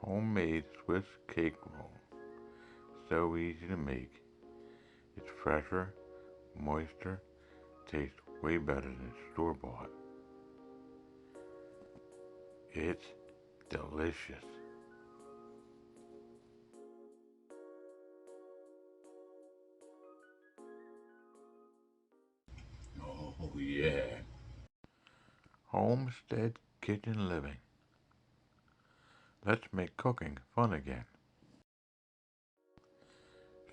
Homemade Swiss cake roll. So easy to make. It's fresher, moister, tastes way better than store-bought. It's delicious. Oh yeah. Homestead kitchen living. Let's make cooking fun again.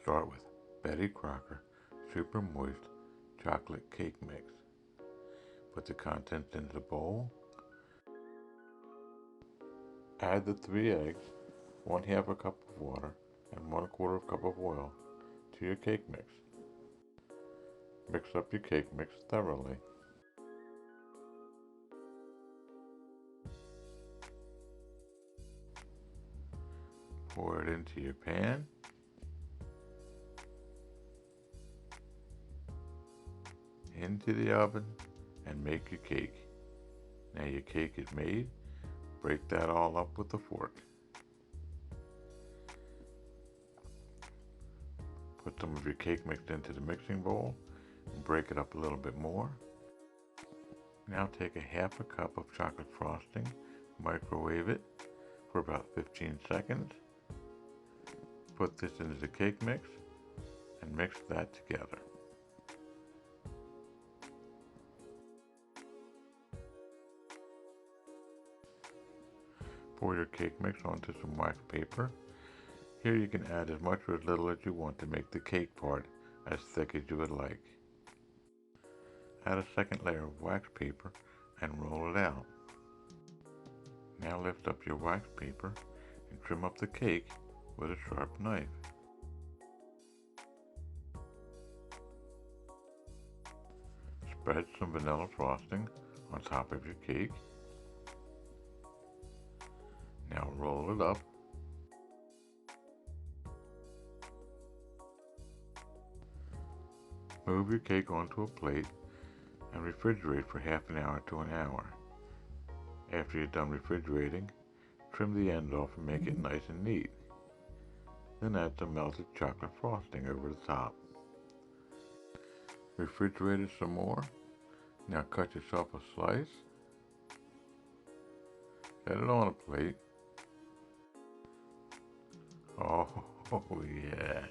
Start with Betty Crocker Super Moist Chocolate Cake Mix. Put the contents into the bowl. Add the 3 eggs, 1/2 a cup of water, and 1/4 cup of oil to your cake mix. Mix up your cake mix thoroughly. Pour it into your pan. Into the oven and make your cake. Now your cake is made. Break that all up with a fork. Put some of your cake mix into the mixing bowl and break it up a little bit more. Now take 1/2 a cup of chocolate frosting, microwave it for about 15 seconds. Put this into the cake mix and mix that together. Pour your cake mix onto some wax paper. Here you can add as much or as little as you want to make the cake part as thick as you would like. Add a second layer of wax paper and roll it out. Now lift up your wax paper and trim up the cake with a sharp knife. Spread some vanilla frosting on top of your cake. Now roll it up. Move your cake onto a plate and refrigerate for 1/2 hour to an hour. After you're done refrigerating, trim the end off and make it nice and neat. Then add some melted chocolate frosting over the top. Refrigerate it some more. Now cut yourself a slice. Set it on a plate. Oh yeah.